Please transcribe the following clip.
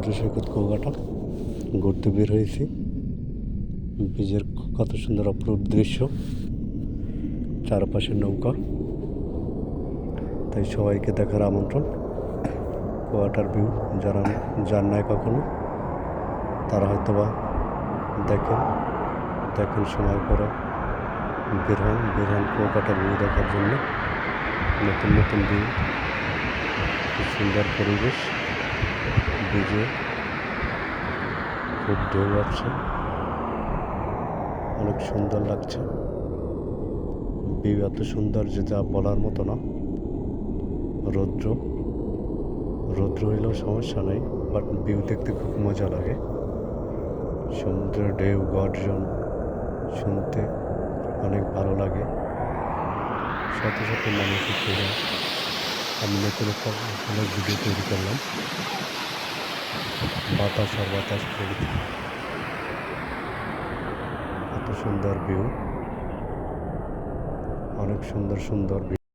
সমুদ্র সৈকত কুয়াকাটা ঘুরতে বের হয়েছি। বীজের কত সুন্দর অপরূপ দৃশ্য, চারপাশে নৌকা। তাই সবাইকে দেখার আমন্ত্রণ। কুয়াকাটার ভিউ যারা যান নাই কখনো তারা হয়তো বা দেখেন সময় করে বের হন কুয়াকাটার ভিউ দেখার জন্য। নতুন নতুন ভিউ, খুব সুন্দর পরিবেশ, বীজে খুব ঢেউ আছে, অনেক সুন্দর লাগছে। ভিউ এত সুন্দর যে যা বলার মতো না। রৌদ্র হইলেও সমস্যা নেই, বাট ভিউ দেখতে খুব মজা লাগে। সমুদ্রের ঢেউ গর্জন শুনতে অনেক ভালো লাগে। শত শত মানুষের ছিল। আমি নতুন একটা ভিডিও তৈরি করলাম। বাতাস প্রকৃতি, কত সুন্দর ভিউ, অনেক সুন্দর ভিউ।